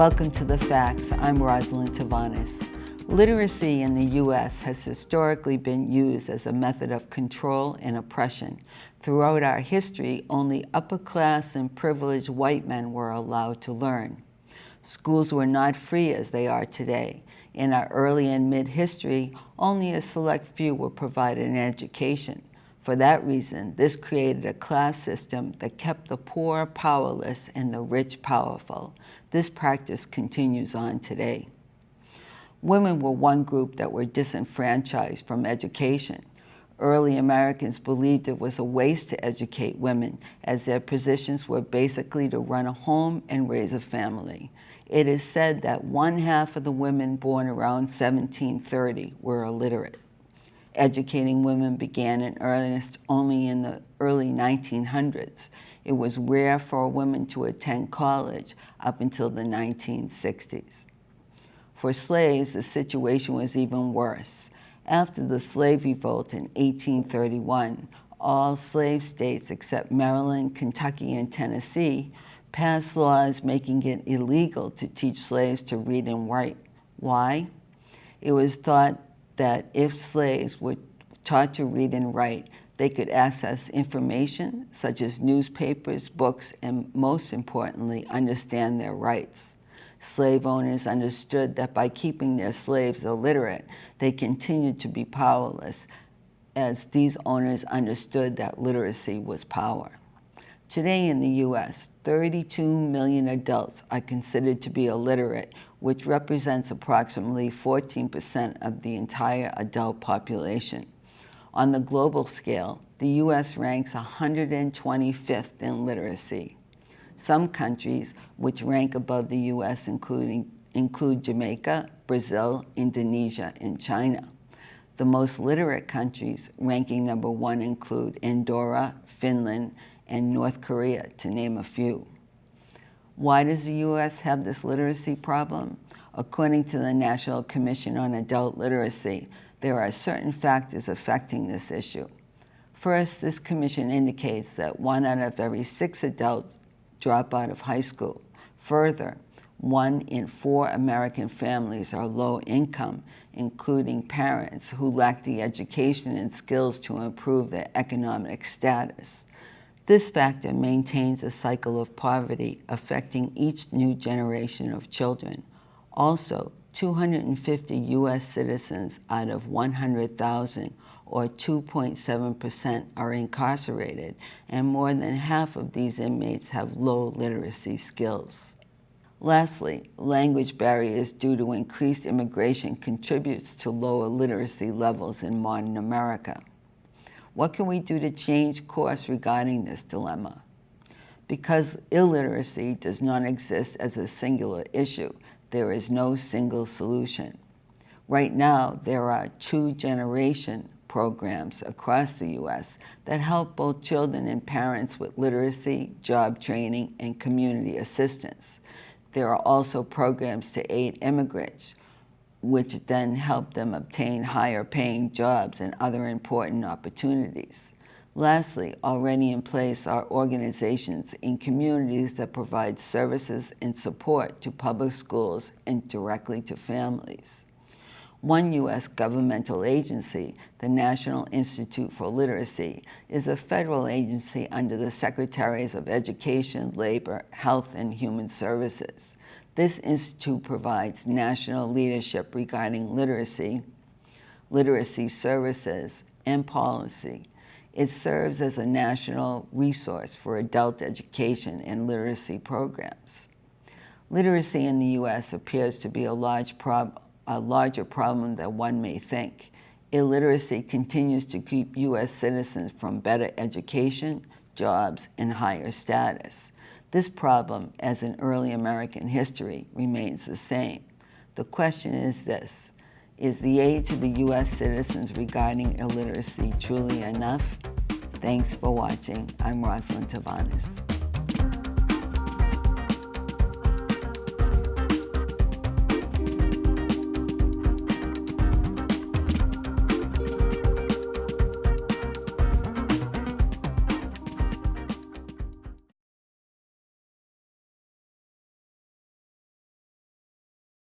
Welcome to The Facts. I'm Rosalyn Tavanis. Literacy in the U.S. has historically been used as a method of control and oppression. Throughout our history, only upper-class and privileged white men were allowed to learn. Schools were not free as they are today. In our early and mid-history, only a select few were provided an education. For that reason, this created a class system that kept the poor powerless and the rich powerful. This practice continues on today. Women were one group that were disenfranchised from education. Early Americans believed it was a waste to educate women, as their positions were basically to run a home and raise a family. It is said that 1/2 of the women born around 1730 were illiterate. Educating women began in earnest only in the early 1900s. It was rare for a woman to attend college up until the 1960s. For slaves, the situation was even worse. After the slave revolt in 1831, all slave states except Maryland, Kentucky, and Tennessee passed laws making it illegal to teach slaves to read and write. Why? It was thought that if slaves were taught to read and write, they could access information such as newspapers, books, and most importantly, understand their rights. Slave owners understood that by keeping their slaves illiterate, they continued to be powerless, as these owners understood that literacy was power. Today in the U.S., 32 million adults are considered to be illiterate, which represents approximately 14% of the entire adult population. On the global scale, the U.S. ranks 125th in literacy. Some countries which rank above the U.S. include Jamaica, Brazil, Indonesia, and China. The most literate countries ranking number 1 include Andorra, Finland, and North Korea, to name a few. Why does the U.S. have this literacy problem? According to the National Commission on Adult Literacy, there are certain factors affecting this issue. First, this commission indicates that 1 out of every 6 adults drop out of high school. Further, 1 in 4 American families are low income, including parents who lack the education and skills to improve their economic status. This factor maintains a cycle of poverty affecting each new generation of children. Also, 250 U.S. citizens out of 100,000, or 2.7%, are incarcerated, and more than half of these inmates have low literacy skills. Lastly, language barriers due to increased immigration contributes to lower literacy levels in modern America. What can we do to change course regarding this dilemma? Because illiteracy does not exist as a singular issue, there is no single solution. Right now, there are 2-generation programs across the U.S. that help both children and parents with literacy, job training, and community assistance. There are also programs to aid immigrants, which then help them obtain higher paying jobs and other important opportunities. Lastly, already in place are organizations in communities that provide services and support to public schools and directly to families. One U.S. governmental agency, the National Institute for Literacy, is a federal agency under the Secretaries of Education, Labor, Health, and Human Services. This institute provides national leadership regarding literacy services, and policy. It serves as a national resource for adult education and literacy programs. Literacy in the U.S. appears to be a larger problem than one may think. Illiteracy continues to keep U.S. citizens from better education, jobs, and higher status. This problem, as in early American history, remains the same. The question is this: is the aid to the U.S. citizens regarding illiteracy truly enough? Thanks for watching. I'm Rosalyn Tavanis.